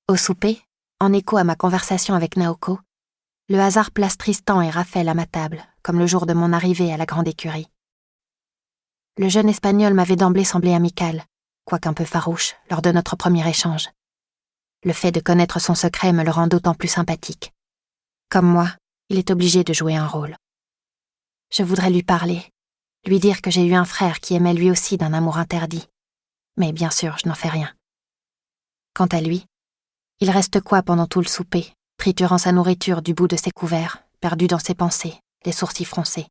Au souper, en écho à ma conversation avec Naoko, le hasard place Tristan et Raphaël à ma table, comme le jour de mon arrivée à la grande écurie. Le jeune Espagnol m'avait d'emblée semblé amical, quoiqu'un peu farouche, lors de notre premier échange. Le fait de connaître son secret me le rend d'autant plus sympathique. Comme moi, il est obligé de jouer un rôle. Je voudrais lui parler, lui dire que j'ai eu un frère qui aimait lui aussi d'un amour interdit. Mais bien sûr, je n'en fais rien. Quant à lui, il reste quoi pendant tout le souper, triturant sa nourriture du bout de ses couverts, perdu dans ses pensées, les sourcils froncés.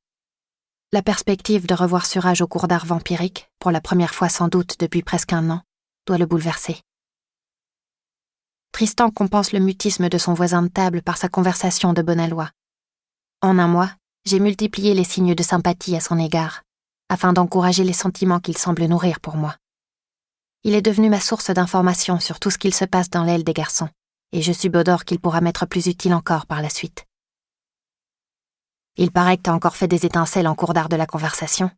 La perspective de revoir Suraj au cours d'art vampirique, pour la première fois sans doute depuis presque 1 an, doit le bouleverser. Tristan compense le mutisme de son voisin de table par sa conversation de bonne aloi. En 1 mois, j'ai multiplié les signes de sympathie à son égard, afin d'encourager les sentiments qu'il semble nourrir pour moi. Il est devenu ma source d'informations sur tout ce qu'il se passe dans l'aile des garçons, et je subodore qu'il pourra m'être plus utile encore par la suite. Il paraît que t'as encore fait des étincelles en cours d'art de la conversation,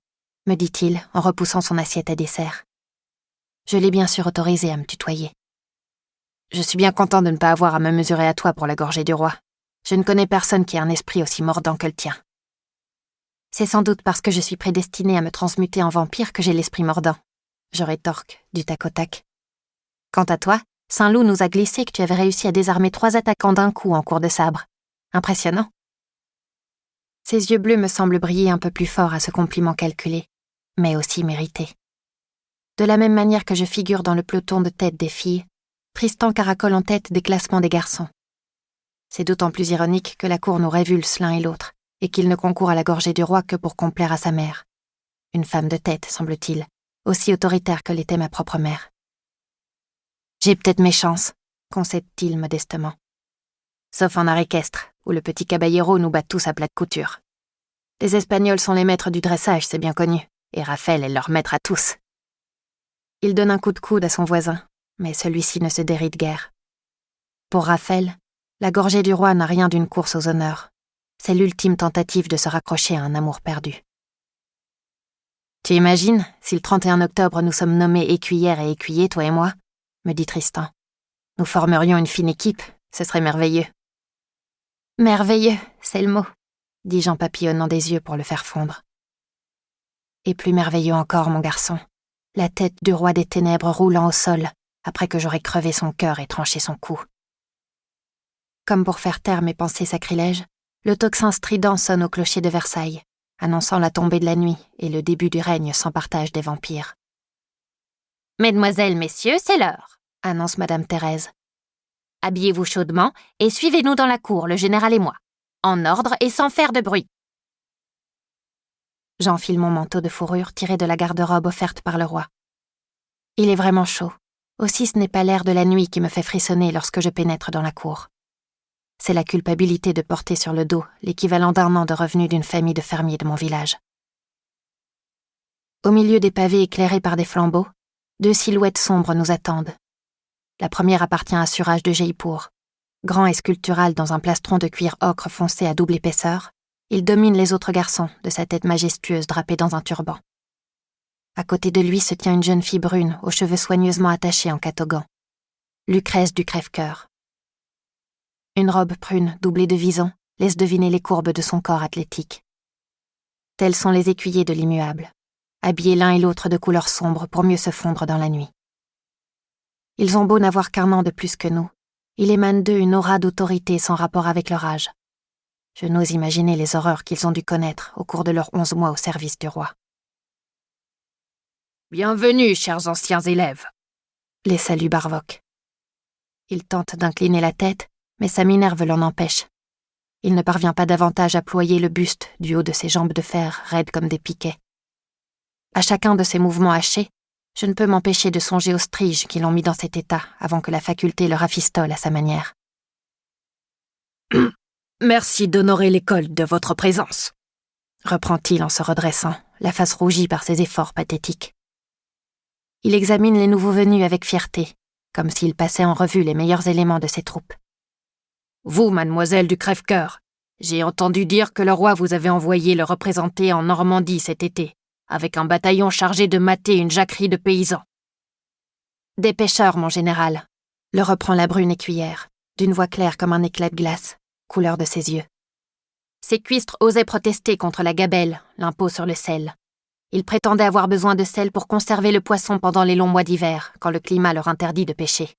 me dit-il en repoussant son assiette à dessert. Je l'ai bien sûr autorisé à me tutoyer. Je suis bien content de ne pas avoir à me mesurer à toi pour la gorgée du roi. Je ne connais personne qui ait un esprit aussi mordant que le tien. C'est sans doute parce que je suis prédestinée à me transmuter en vampire que j'ai l'esprit mordant. Je rétorque, du tac au tac. Quant à toi, Saint-Loup nous a glissé que tu avais réussi à désarmer 3 attaquants d'un coup en cours de sabre. Impressionnant. Ses yeux bleus me semblent briller un peu plus fort à ce compliment calculé, mais aussi mérité. De la même manière que je figure dans le peloton de tête des filles, Tristan caracole en tête des classements des garçons. C'est d'autant plus ironique que la cour nous révulse l'un et l'autre, et qu'il ne concourt à la gorgée du roi que pour complaire à sa mère. Une femme de tête, semble-t-il, aussi autoritaire que l'était ma propre mère. J'ai peut-être mes chances, concède-t-il modestement. Sauf en art équestre, où le petit caballero nous bat tous à plate couture. Les Espagnols sont les maîtres du dressage, c'est bien connu, et Raphaël est leur maître à tous. Il donne un coup de coude à son voisin, mais celui-ci ne se déride guère. Pour Raphaël, la gorgée du roi n'a rien d'une course aux honneurs. C'est l'ultime tentative de se raccrocher à un amour perdu. Tu imagines, si le 31 octobre nous sommes nommés écuyères et écuyers, toi et moi, me dit Tristan. Nous formerions une fine équipe, ce serait merveilleux. Merveilleux, c'est le mot, dis-je en papillonnant des yeux pour le faire fondre. Et plus merveilleux encore, mon garçon, la tête du roi des ténèbres roulant au sol, après que j'aurai crevé son cœur et tranché son cou. Comme pour faire taire mes pensées sacrilèges, le tocsin strident sonne au clocher de Versailles, annonçant la tombée de la nuit et le début du règne sans partage des vampires. « Mesdemoiselles, messieurs, c'est l'heure », annonce Madame Thérèse. « Habillez-vous chaudement et suivez-nous dans la cour, le général et moi, en ordre et sans faire de bruit. » J'enfile mon manteau de fourrure tiré de la garde-robe offerte par le roi. Il est vraiment chaud, aussi ce n'est pas l'air de la nuit qui me fait frissonner lorsque je pénètre dans la cour. C'est la culpabilité de porter sur le dos l'équivalent d'1 an de revenus d'une famille de fermiers de mon village. Au milieu des pavés éclairés par des flambeaux, 2 silhouettes sombres nous attendent. La première appartient à Suraj de Jaipur. Grand et sculptural dans un plastron de cuir ocre foncé à double épaisseur, il domine les autres garçons de sa tête majestueuse drapée dans un turban. À côté de lui se tient une jeune fille brune aux cheveux soigneusement attachés en catogan. Lucrèce du crève-cœur. Une robe prune doublée de visons laisse deviner les courbes de son corps athlétique. Tels sont les écuyers de l'immuable, habillés l'un et l'autre de couleurs sombres pour mieux se fondre dans la nuit. Ils ont beau n'avoir qu'1 an de plus que nous, il émane d'eux une aura d'autorité sans rapport avec leur âge. Je n'ose imaginer les horreurs qu'ils ont dû connaître au cours de leurs 11 mois au service du roi. « Bienvenue, chers anciens élèves !» les salue Barvock. Il tente d'incliner la tête, mais sa minerve l'en empêche. Il ne parvient pas davantage à ployer le buste du haut de ses jambes de fer, raides comme des piquets. À chacun de ses mouvements hachés, je ne peux m'empêcher de songer aux striges qui l'ont mis dans cet état avant que la faculté le rafistole à sa manière. « Merci d'honorer l'école de votre présence, » reprend-il en se redressant, la face rougie par ses efforts pathétiques. Il examine les nouveaux venus avec fierté, comme s'il passait en revue les meilleurs éléments de ses troupes. « Vous, mademoiselle du crève-cœur, j'ai entendu dire que le roi vous avait envoyé le représenter en Normandie cet été, avec un bataillon chargé de mater une jacquerie de paysans. »« Des pêcheurs, mon général. Le reprend la brune écuyère, d'une voix claire comme un éclat de glace, couleur de ses yeux. Ces cuistres osaient protester contre la gabelle, l'impôt sur le sel. Ils prétendaient avoir besoin de sel pour conserver le poisson pendant les longs mois d'hiver, quand le climat leur interdit de pêcher.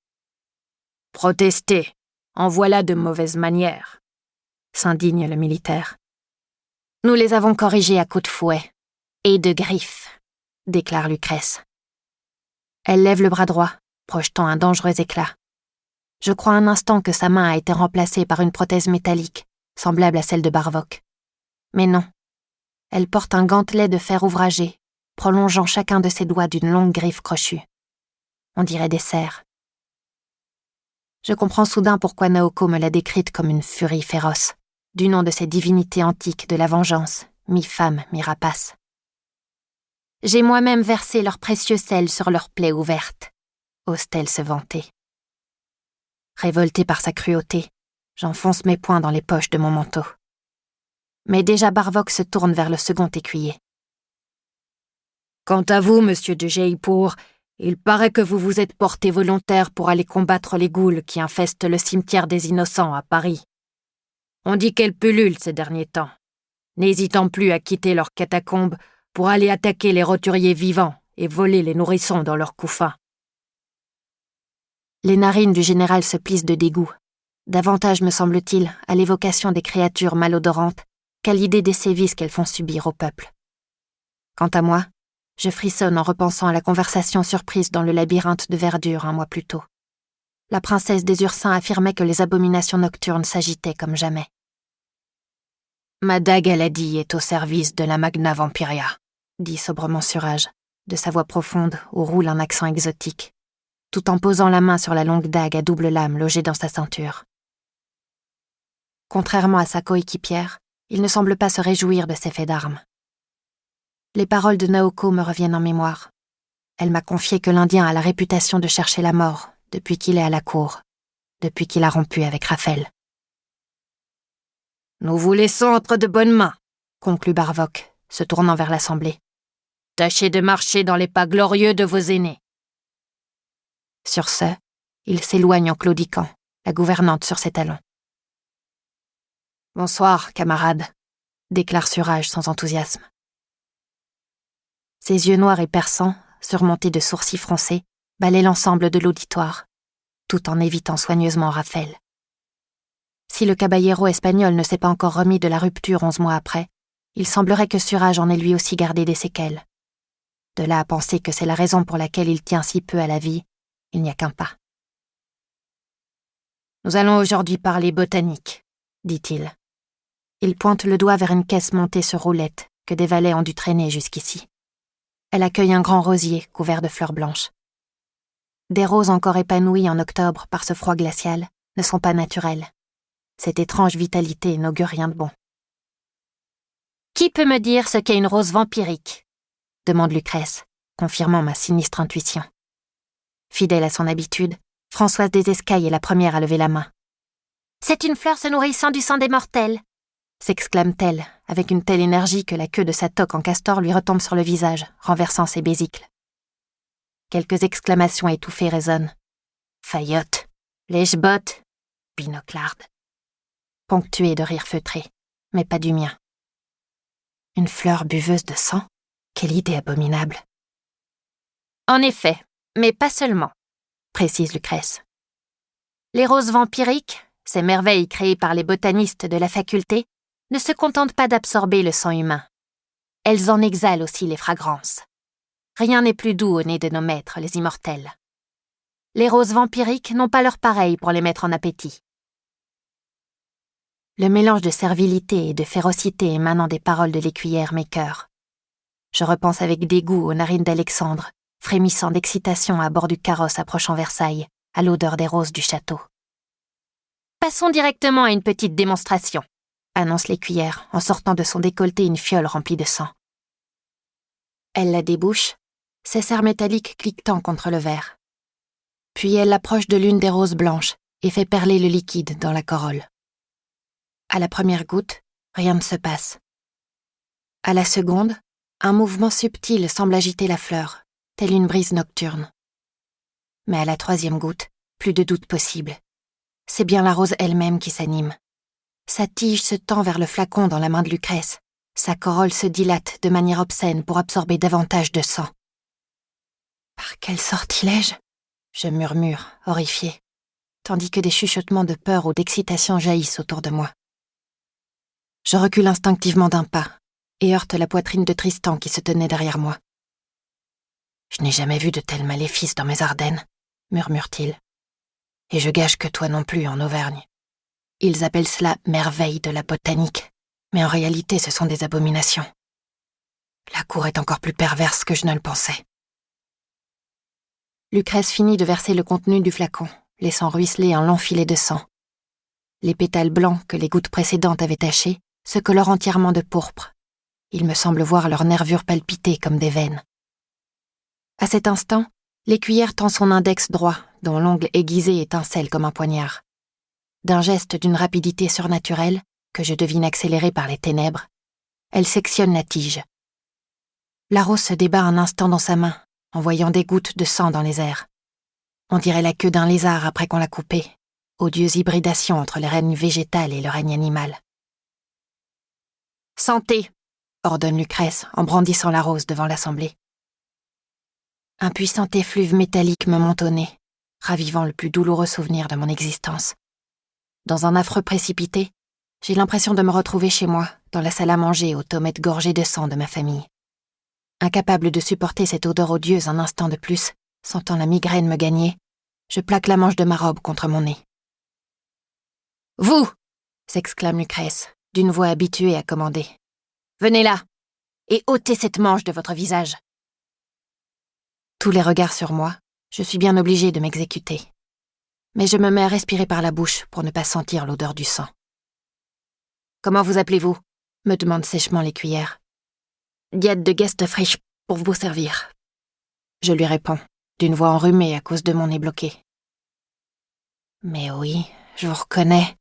« Protester, en voilà de mauvaises manières », s'indigne le militaire. « Nous les avons corrigés à coups de fouet et de griffes », déclare Lucrèce. Elle lève le bras droit, projetant un dangereux éclat. Je crois un instant que sa main a été remplacée par une prothèse métallique, semblable à celle de Barvock. Mais non. Elle porte un gantelet de fer ouvragé, prolongeant chacun de ses doigts d'une longue griffe crochue. On dirait des serres. Je comprends soudain pourquoi Naoko me l'a décrite comme une furie féroce, du nom de ces divinités antiques de la vengeance, mi-femme, mi-rapace. J'ai moi-même versé leur précieux sel sur leurs plaies ouvertes, ose-t-elle se vanter. Révoltée par sa cruauté, j'enfonce mes poings dans les poches de mon manteau. Mais déjà Barvock se tourne vers le second écuyer. Quant à vous, monsieur de Jaipur, il paraît que vous vous êtes porté volontaire pour aller combattre les ghouls qui infestent le cimetière des Innocents à Paris. On dit qu'elles pullulent ces derniers temps, n'hésitant plus à quitter leurs catacombes pour aller attaquer les roturiers vivants et voler les nourrissons dans leurs couffins. Les narines du général se plissent de dégoût, davantage me semble-t-il à l'évocation des créatures malodorantes qu'à l'idée des sévices qu'elles font subir au peuple. Quant à moi, je frissonne en repensant à la conversation surprise dans le labyrinthe de verdure un mois plus tôt. La princesse des Ursins affirmait que les abominations nocturnes s'agitaient comme jamais. Ma dague Aladi est au service de la Magna Vampiria, dit sobrement Suraj, de sa voix profonde où roule un accent exotique, tout en posant la main sur la longue dague à double lame logée dans sa ceinture. Contrairement à sa coéquipière, il ne semble pas se réjouir de ses faits d'armes. Les paroles de Naoko me reviennent en mémoire. Elle m'a confié que l'Indien a la réputation de chercher la mort depuis qu'il est à la cour, depuis qu'il a rompu avec Raphaël. « Nous vous laissons entre de bonnes mains », conclut Barvock, se tournant vers l'assemblée. « Tâchez de marcher dans les pas glorieux de vos aînés. » Sur ce, il s'éloigne en claudiquant, la gouvernante sur ses talons. « Bonsoir, camarade », déclare Suraj sans enthousiasme. Ses yeux noirs et perçants, surmontés de sourcils froncés, balaient l'ensemble de l'auditoire, tout en évitant soigneusement Raphaël. Si le caballero espagnol ne s'est pas encore remis de la rupture 11 mois après, il semblerait que Suraj en ait lui aussi gardé des séquelles. De là à penser que c'est la raison pour laquelle il tient si peu à la vie, il n'y a qu'un pas. « Nous allons aujourd'hui parler botanique, » dit-il. Il pointe le doigt vers une caisse montée sur roulette que des valets ont dû traîner jusqu'ici. Elle accueille un grand rosier couvert de fleurs blanches. Des roses encore épanouies en octobre par ce froid glacial ne sont pas naturelles. Cette étrange vitalité n'augure rien de bon. « Qui peut me dire ce qu'est une rose vampirique ?» demande Lucrèce, confirmant ma sinistre intuition. Fidèle à son habitude, Françoise des Escailles est la première à lever la main. « C'est une fleur se nourrissant du sang des mortels !» s'exclame-t-elle, avec une telle énergie que la queue de sa toque en castor lui retombe sur le visage, renversant ses besicles. Quelques exclamations étouffées résonnent. Fayotte, lèche-botte, binoclarde. Ponctuées de rires feutrés, mais pas du mien. Une fleur buveuse de sang? Quelle idée abominable. En effet, mais pas seulement, précise Lucrèce. Les roses vampiriques, ces merveilles créées par les botanistes de la faculté, ne se contentent pas d'absorber le sang humain. Elles en exhalent aussi les fragrances. Rien n'est plus doux au nez de nos maîtres, les immortels. Les roses vampiriques n'ont pas leur pareil pour les mettre en appétit. Le mélange de servilité et de férocité émanant des paroles de l'écuyère m'écœure. Je repense avec dégoût aux narines d'Alexandre, frémissant d'excitation à bord du carrosse approchant Versailles, à l'odeur des roses du château. Passons directement à une petite démonstration, annonce l'écuyère en sortant de son décolleté une fiole remplie de sang. Elle la débouche, ses serres métalliques cliquetant contre le verre. Puis elle approche de l'une des roses blanches et fait perler le liquide dans la corolle. À la première goutte, rien ne se passe. À la seconde, un mouvement subtil semble agiter la fleur, telle une brise nocturne. Mais à la troisième goutte, Plus de doute possible. C'est bien la rose elle-même qui s'anime. Sa tige se tend vers le flacon dans la main de Lucrèce. Sa corolle se dilate de manière obscène pour absorber davantage de sang. Par quel sortilège ? Je murmure, horrifiée, tandis que des chuchotements de peur ou d'excitation jaillissent autour de moi. Je recule instinctivement d'un pas et heurte la poitrine de Tristan qui se tenait derrière moi. « Je n'ai jamais vu de tels maléfices dans mes Ardennes, » murmure-t-il. « Et je gage que toi non plus en Auvergne. Ils appellent cela merveille de la botanique, mais en réalité ce sont des abominations. La cour est encore plus perverse que je ne le pensais. » Lucrèce finit de verser le contenu du flacon, laissant ruisseler un long filet de sang. Les pétales blancs que les gouttes précédentes avaient tachés se colorent entièrement de pourpre. Il me semble voir leurs nervures palpiter comme des veines. À cet instant, l'écuyère tend son index droit, dont l'ongle aiguisé étincelle comme un poignard. D'un geste d'une rapidité surnaturelle, que je devine accélérée par les ténèbres, elle sectionne la tige. La rose se débat un instant dans sa main, envoyant des gouttes de sang dans les airs. On dirait la queue d'un lézard après qu'on l'a coupé, odieuse hybridation entre le règne végétal et le règne animal. « Santé !» ordonne Lucrèce en brandissant la rose devant l'assemblée. Un puissant effluve métallique me monte au nez, ravivant le plus douloureux souvenir de mon existence. Dans un affreux précipité, j'ai l'impression de me retrouver chez moi, dans la salle à manger aux tomates gorgées de sang de ma famille. Incapable de supporter cette odeur odieuse un instant de plus, sentant la migraine me gagner, je plaque la manche de ma robe contre mon nez. « Vous !» s'exclame Lucrèce, d'une voix habituée à commander. « Venez là, et ôtez cette manche de votre visage. » Tous les regards sur moi, je suis bien obligée de m'exécuter. Mais je me mets à respirer par la bouche pour ne pas sentir l'odeur du sang. « Comment vous appelez-vous » me demande sèchement l'écuyère. « Diade de Gestefrisch pour vous servir. » Je lui réponds, d'une voix enrhumée à cause de mon nez bloqué. « Mais oui, je vous reconnais, »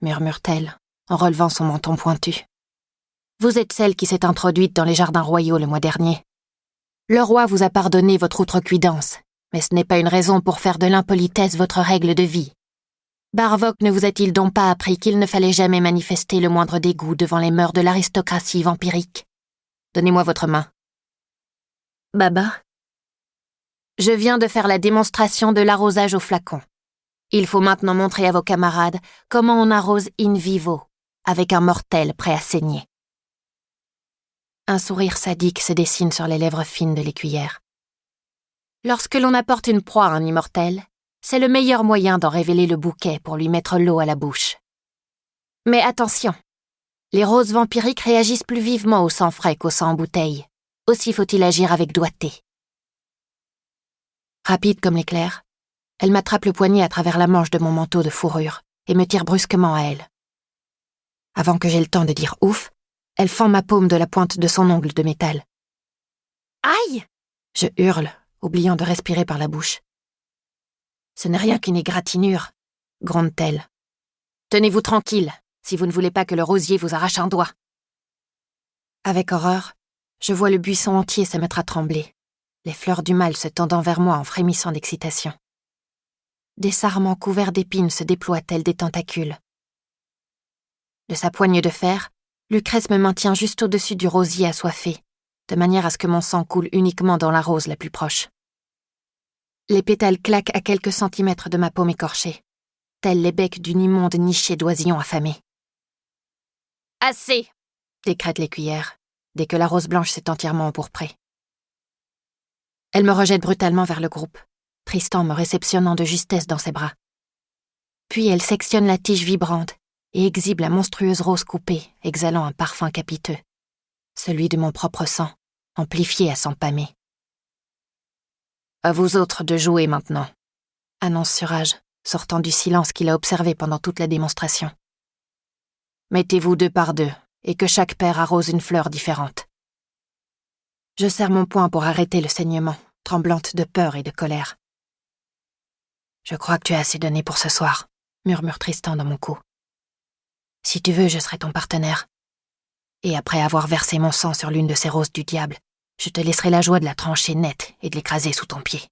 murmure-t-elle, en relevant son menton pointu. « Vous êtes celle qui s'est introduite dans les jardins royaux le mois dernier. Le roi vous a pardonné votre outrecuidance, mais ce n'est pas une raison pour faire de l'impolitesse votre règle de vie. Barvoq ne vous a-t-il donc pas appris qu'il ne fallait jamais manifester le moindre dégoût devant les mœurs de l'aristocratie vampirique ? Donnez-moi votre main. » « Baba ? » « Je viens de faire la démonstration de l'arrosage au flacon. Il faut maintenant montrer à vos camarades comment on arrose in vivo, avec un mortel prêt à saigner. » Un sourire sadique se dessine sur les lèvres fines de l'écuyère. Lorsque l'on apporte une proie à un immortel, c'est le meilleur moyen d'en révéler le bouquet pour lui mettre l'eau à la bouche. Mais attention, les roses vampiriques réagissent plus vivement au sang frais qu'au sang en bouteille. Aussi faut-il agir avec doigté. Rapide comme l'éclair, elle m'attrape le poignet à travers la manche de mon manteau de fourrure et me tire brusquement à elle. Avant que j'aie le temps de dire ouf, elle fend ma paume de la pointe de son ongle de métal. « Aïe !» je hurle, oubliant de respirer par la bouche. « Ce n'est rien qu'une égratignure, » gronde-t-elle. « Tenez-vous tranquille, si vous ne voulez pas que le rosier vous arrache un doigt. » Avec horreur, je vois le buisson entier se mettre à trembler, les fleurs du mal se tendant vers moi en frémissant d'excitation. Des sarments couverts d'épines se déploient tels des tentacules. De sa poigne de fer, Lucrèce me maintient juste au-dessus du rosier assoiffé, de manière à ce que mon sang coule uniquement dans la rose la plus proche. Les pétales claquent à quelques centimètres de ma paume écorchée, tels les becs d'une immonde nichée d'oisillon affamé. « Assez !» décrète l'écuyère, dès que la rose blanche s'est entièrement empourprée. Elle me rejette brutalement vers le groupe, Tristan me réceptionnant de justesse dans ses bras. Puis elle sectionne la tige vibrante et exhibe la monstrueuse rose coupée, exhalant un parfum capiteux, celui de mon propre sang, amplifié à s'empamer. « À vous autres de jouer maintenant », annonce Surage, sortant du silence qu'il a observé pendant toute la démonstration. « Mettez-vous 2 par 2 et que chaque paire arrose une fleur différente. » Je serre mon poing pour arrêter le saignement, tremblante de peur et de colère. « Je crois que tu as assez donné pour ce soir, » murmure Tristan dans mon cou. « Si tu veux, je serai ton partenaire. Et après avoir versé mon sang sur l'une de ces roses du diable, je te laisserai la joie de la trancher nette et de l'écraser sous ton pied. »